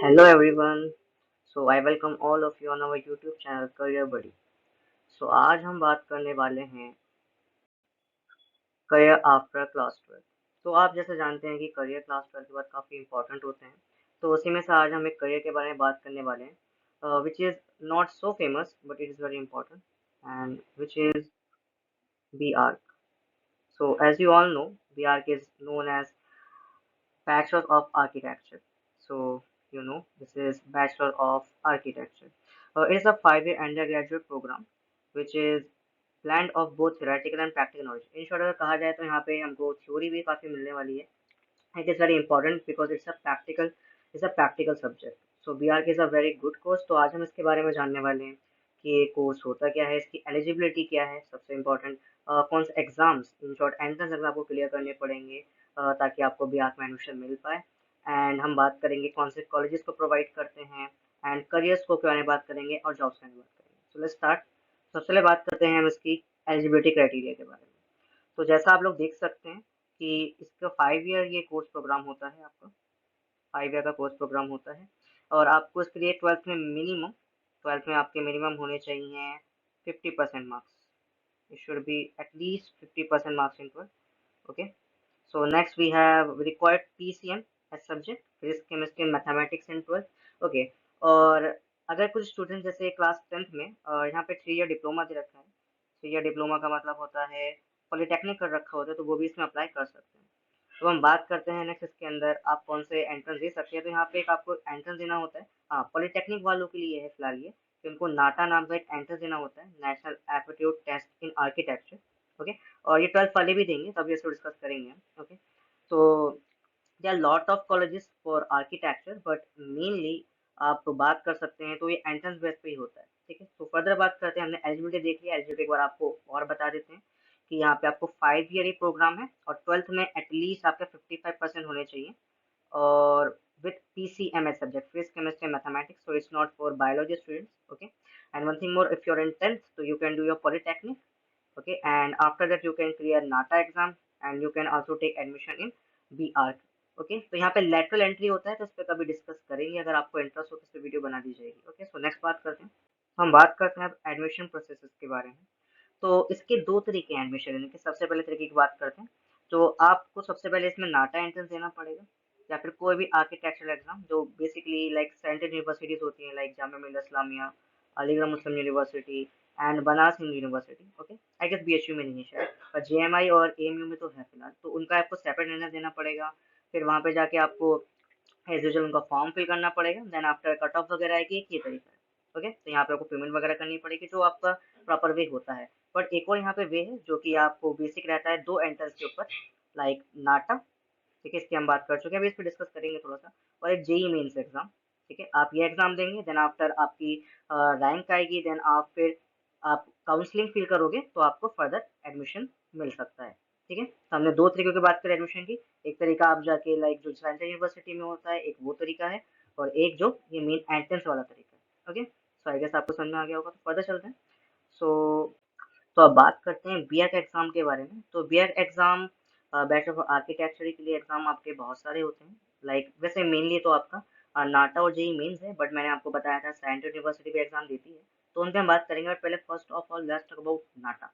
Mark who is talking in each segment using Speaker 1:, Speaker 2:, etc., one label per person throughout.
Speaker 1: Hello everyone. So I welcome all of you on our YouTube channel Career Buddy. So आज हम बात करने वाले हैं करियर आफ्टर क्लास 12। तो आप जैसे जानते हैं कि करियर क्लास 12 के बाद काफ़ी इंपॉर्टेंट होते हैं। तो उसी में से आज हम एक करियर के बारे में बात करने वाले हैं which is not so famous but it is very important and which is B Arch. So as you all know, the arc is known as Bachelor of Architecture. So, this is Bachelor of Architecture. It is a 5 year undergraduate program which is blend of both theoretical and practical knowledge. In short अगर कहा जाए तो यहाँ पे हमको theory भी काफ़ी मिलने वाली है. It is very important because it's a practical subject. So BRK is a very good course. तो आज हम इसके बारे में जानने वाले हैं कि ये कोर्स होता क्या है, इसकी एलिजिबिलिटी क्या है, सबसे इम्पोर्टेंट कौन से exams, in short entrance exam आपको क्लियर करने पड़ेंगे ताकि आपको BRK में एडमिशन मिल पाए. एंड हम बात करेंगे कौन से कॉलेजेस को प्रोवाइड करते हैं एंड करियर्स को के बारे में बात करेंगे और जॉब्स के बारे में बात करेंगे. So let's start. सबसे पहले बात करते हैं हम इसकी एलिजिबिलिटी क्राइटेरिया के बारे में. तो जैसा आप लोग देख सकते हैं कि इसका 5 ईयर ये कोर्स प्रोग्राम होता है आपका. 5 ईयर का कोर्स प्रोग्राम होता है और आपको इसके लिए ट्वेल्थ में आपके मिनिमम होने चाहिए 50% marks. It should be at least 50% marks in twelfth. Okay. So next we have required PCM as subject, physics chemistry mathematics in twelfth. Okay. और अगर कुछ स्टूडेंट जैसे क्लास 10th में यहाँ पे 3 ईयर डिप्लोमा दे रखा है. 3 ईयर डिप्लोमा का मतलब होता है पॉलिटेक्निक कर रखा होता है, तो वो भी इसमें अप्लाई कर सकते हैं. तो हम बात करते हैं नेक्स्ट इसके अंदर आप कौन से एंट्रेंस दे सकते हैं. तो यहाँ पे एक आपको एंट्रेंस देना होता है. हाँ, पॉलिटेक्निक वालों के लिए है फिलहाल ये कि उनको नाटा नाम का एक एंट्रेंस देना होता है, National Aptitude Test in Architecture. Okay. और ये 12th वाले भी देंगे, तभी इसको डिस्कस करेंगे हम. ओके. तो there are lot of colleges for architecture but mainly आप बात कर सकते हैं तो ये एंट्रेंस बेस पे ही होता है. ठीक है. तो फर्दर बात करते हैं. हमने एलिजिबिलिटी देख लिया. एलिजिबिलिटी एक बार आपको और बता देते हैं कि यहाँ पे आपको 5 ईयर ही प्रोग्राम है और ट्वेल्थ में एटलीस्ट आपके 55% होने चाहिए और with PCM as subject, physics, chemistry, and mathematics. So it's not for biology students. Okay. And one thing more, if you're in 10th, so you can do your polytechnic. Okay. And after that, you can clear NATA exam and you can also take admission in BARC. Okay. तो यहाँ पे lateral entry होता है तो उस पर कभी discuss करेंगे. अगर आपको इंटरेस्ट हो तो इस पर वीडियो बना दी जाएगी. ओके. सो नेक्स्ट बात करते हैं. हम बात करते हैं अब एडमिशन प्रोसेस के बारे में. तो इसके दो तरीके हैं एडमिशन लेने के. सबसे पहले तरीके की बात करते हैं. तो आपको सबसे पहले इसमें नाटा एंट्रेंस देना पड़ेगा या फिर कोई भी आर्किटेक्चरल एग्जाम जो बेसिकली लाइक सेंट्रल यूनिवर्सिटीज होती हैं like Jamia Millia Islamia, Aligarh Muslim University and Banaras Hindu University. Okay. I guess BHU में नहीं है शायद, पर JMI और AMU में तो है फिलहाल. तो उनका आपको सेपरेट एंट्रेंस देना पड़ेगा. फिर वहाँ पे जाके आपको एज यूजुअल उनका फॉर्म फिल करना पड़ेगा. देन आफ्टर कट ऑफ वगैरह आएगी. एक ये तरीका है. ओके. तो यहाँ पे आपको पेमेंट वगैरह करनी पड़ेगी जो आपका प्रॉपर वे होता है. बट एक और यहाँ पे वे है जो कि आपको बेसिक रहता है दो एंट्रेंस के ऊपर, लाइक नाटा. ठीक है. इसकी हम बात कर चुके हैं, अभी इस पर डिस्कस करेंगे थोड़ा सा. और एक JEE मेंस एग्जाम. ठीक है. आप ये एग्जाम देंगे. देन आफ्टर आपकी रैंक आएगी. देन आप फिर आप काउंसलिंग फिल करोगे तो आपको फर्दर एडमिशन मिल सकता है. ठीक है. तो हमने दो तरीकों की बात करी एडमिशन की. एक तरीका आप जाके लाइक जो सेंट्रल यूनिवर्सिटी में होता है, एक वो तरीका है और एक जो ये मेन एंट्रेंस वाला तरीका है. ओके. सो आई गेस आपको समझ में आ गया होगा. तो फर्दर चलते हैं. सो तो अब बात करते हैं BARC एग्जाम के बारे में. तो BARC exam bachelor of architecture के लिए एग्जाम आपके बहुत सारे होते हैं. लाइक वैसे मेनली तो आपका नाटा और JEE मेंस है, बट मैंने आपको बताया था सेंट्रल यूनिवर्सिटी भी एग्जाम देती है तो उन पे हम बात करेंगे. बट पहले first of all let's talk about NATA.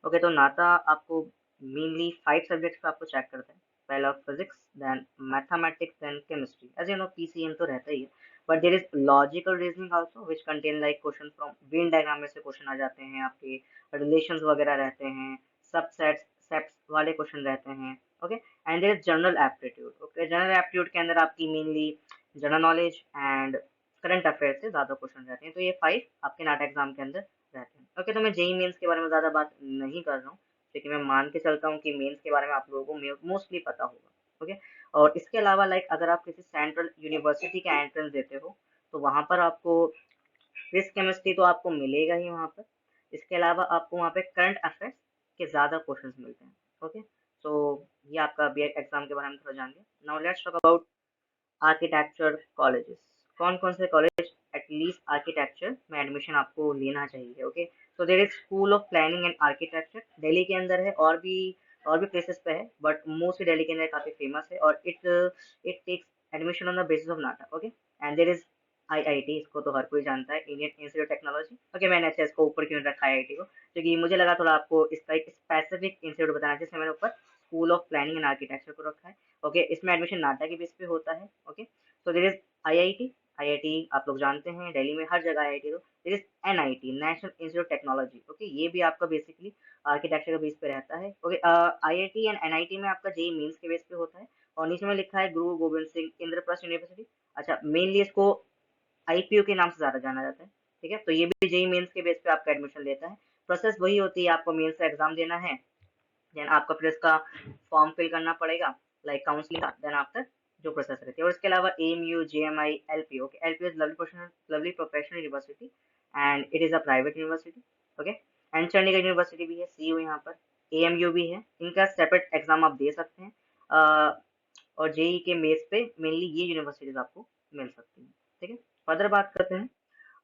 Speaker 1: Okay. तो नाता आपको मेनली 5 सब्जेक्ट्स पे आपको चेक करता है. पहला physics, then mathematics, then chemistry. As you know PCM तो रहता ही है, but there is logical reasoning also which contain like question from Venn diagram में से क्वेश्चन आ जाते हैं आपके, रिलेशंस वगैरह रहते हैं, सबसेट्स सेट्स वाले क्वेश्चन रहते हैं. Okay. And there is general aptitude. Okay. General aptitude के अंदर आपकी mainly general knowledge and current affair से ज़्यादा क्वेश्चन रहते हैं. तो ये 5 आपके नाटा एग्जाम के अंदर रहते हैं. ओके. तो मैं JEE मेंस के बारे में ज़्यादा बात नहीं कर रहा हूँ लेकिन मैं मान के चलता हूँ कि मेंस के बारे में आप लोगों को मोस्टली पता होगा. ओके. और इसके अलावा लाइक अगर आप किसी सेंट्रल यूनिवर्सिटी का एंट्रेंस देते हो तो वहाँ पर आपको फिजिक्स केमिस्ट्री तो आपको मिलेगा ही वहाँ पर. इसके अलावा आपको वहाँ पे करंट अफेयर्स के ज़्यादा क्वेश्चंस मिलते हैं. ओके. तो ये आपका BARC एग्जाम के बारे में थोड़ा जान लिया. Now let's talk about architecture colleges. कौन कौन से कॉलेज एटलीस्ट आर्किटेक्चर में एडमिशन आपको लेना चाहिए. ओके. तो there is School of Planning and Architecture. Delhi के अंदर है और भी प्लेसेस पे है बट मोस्टली दिल्ली के अंदर काफ़ी फेमस है और it takes admission on the basis of NATA. Okay. And there is IIT, इसको तो हर कोई जानता है, Indian Institute of Technology. Okay, मैंने अच्छा इसको ऊपर क्यों रखा है आईआईटी को, क्योंकि मुझे लगा थोड़ा आपको इसका एक स्पेसिफिक इंस्टीट्यूट बताना चाहिए, इसलिए मैंने ऊपर school of Planning and architecture को रखा है। ओके, इसमें एडमिशन नाटा के बेस पे होता है। Okay, so there is IIT. IIT आप लोग जानते हैं, दिल्ली में हर जगह आईआईटी। तो there is NIT, National Institute of Technology. Okay, ये भी आपका बेसिकली आर्किटेक्चर का बेस पे रहता है। ओके, आईआईटी एंड एनआईटी में आपका जेई मेंस के बेस पे होता है। और नीचे में लिखा है गुरु गोविंद सिंह इंद्रप्रस्थ यूनिवर्सिटी। अच्छा, मेनली इसको आईपीयू के नाम से ज़्यादा जाना जाता है। ठीक है, तो ये भी जेई मेंस के बेस पे आपका एडमिशन लेता है। प्रोसेस वही होती है, आपको मेंस का एग्जाम देना है, देन आपका फिर इसका फॉर्म फिल करना पड़ेगा, लाइक काउंसलिंग का, देन आफ्टर जो प्रोसेस रहती है। और इसके अलावा AMU, JMI, LPU. Okay, LPU is lovely professional university and it is a private university. Okay, and Chandigarh university भी है, सीयू यहाँ पर, एएमयू भी है। इनका सेपरेट एग्जाम आप दे सकते हैं। और जेई के मेस पे मेनली ये यूनिवर्सिटीज आपको मिल सकती हैं। ठीक है, फर्दर बात करते हैं।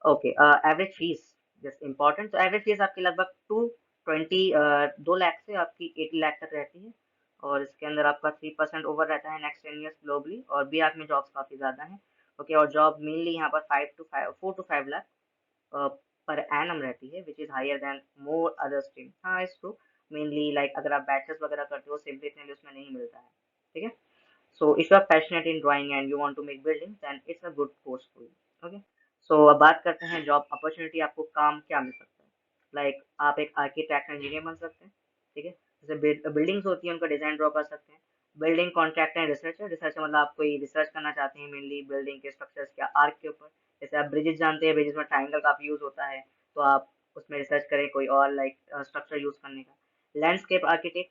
Speaker 1: Okay, average fees just important. तो एवरेज फीस आपकी लगभग 2 लाख से आपकी 80 लाख तक रहती है। और इसके अंदर आपका 3% ओवर रहता है नेक्स्ट 10 ईयर्स ग्लोबली, और बीआर में जॉब्स काफ़ी ज़्यादा हैं। ओके, और जॉब मेनली यहाँ पर 4 to 5 लाख पर एनम रहती है, which is higher than more other stream. हाँ, इट्स ट्रू। मेनली लाइक अगर आप बैचलर्स वगैरह करते हो, सिंपली इतने भी उसमें नहीं मिलता है। ठीक है, so if you are passionate in drawing and you want to make buildings, then it's a good course for you. Okay, so अब बात करते हैं जॉब अपॉर्चुनिटी, आपको काम क्या मिल सकता है। लाइक आप एक आर्किटेक्ट इंजीनियर बन सकते हैं। ठीक है, जैसे बिल्डिंग्स होती हैं उनका डिजाइन ड्रॉ कर सकते हैं। Building contractor and researcher. Researcher मतलब आप कोई रिसर्च करना चाहते हैं मेनली बिल्डिंग के स्ट्रक्चर्स के आर्क के ऊपर। जैसे आप ब्रिजेस जानते हैं, ब्रिजेस में ट्राइंगल काफी यूज होता है, तो आप उसमें रिसर्च करें कोई और लाइक स्ट्रक्चर यूज करने का। लैंडस्केप आर्किटेक्ट,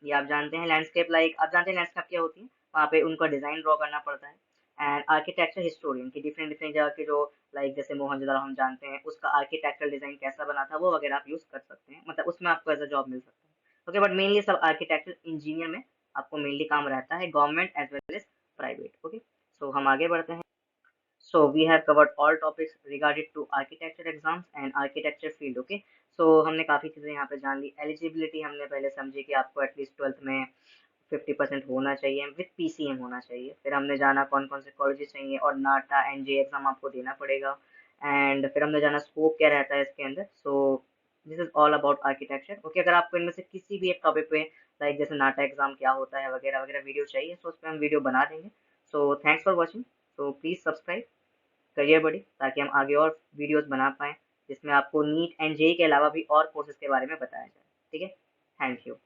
Speaker 1: ये आप जानते हैं, लैंडस्केप लाइक आप जानते हैं लैंडस्केप क्या होती है, वहाँ पे उनका डिजाइन ड्रॉ करना पड़ता है। एंड आर्किटेक्चर हिस्टोरियन की डिफरेंट डिफरेंट जगह के जो लाइक जैसे मोहनजोदड़ो हम जानते हैं, उसका आर्किटेक्चरल डिजाइन कैसा बना था वो वगैरह आप यूज कर सकते हैं, मतलब उसमें आपको एज अ जॉब मिल सकता है। ओके, बट मेनली सब आर्किटेक्चर इंजीनियर में आपको मेनली काम रहता है, government as well as private. Okay, so हम आगे बढ़ते हैं। So we have covered all topics related to architecture exams and architecture field. Okay, so हमने काफ़ी चीज़ें यहाँ पे जान ली। एलिजिबिलिटी हमने पहले समझी कि आपको एटलीस्ट 12th में 50% होना चाहिए, विथ पीसीएम होना चाहिए। फिर हमने जाना कौन कौन से कॉलेजेस चाहिए, और नाटा एनजे एग्जाम आपको देना पड़ेगा। एंड फिर हमने जाना स्कोप क्या रहता है इसके अंदर। So this is all about architecture. Okay, अगर आपको इनमें से किसी भी एक टॉपिक पे लाइक जैसे नाटा एग्जाम क्या होता है वगैरह वगैरह वीडियो चाहिए, तो उस पर हम वीडियो बना देंगे। So thanks for watching. So please subscribe career बड़ी, ताकि हम आगे और वीडियोस बना पाएँ जिसमें आपको नीट एंड जेई के अलावा भी और कोर्सेज के बारे में बताया जाए। ठीक है, थैंक यू।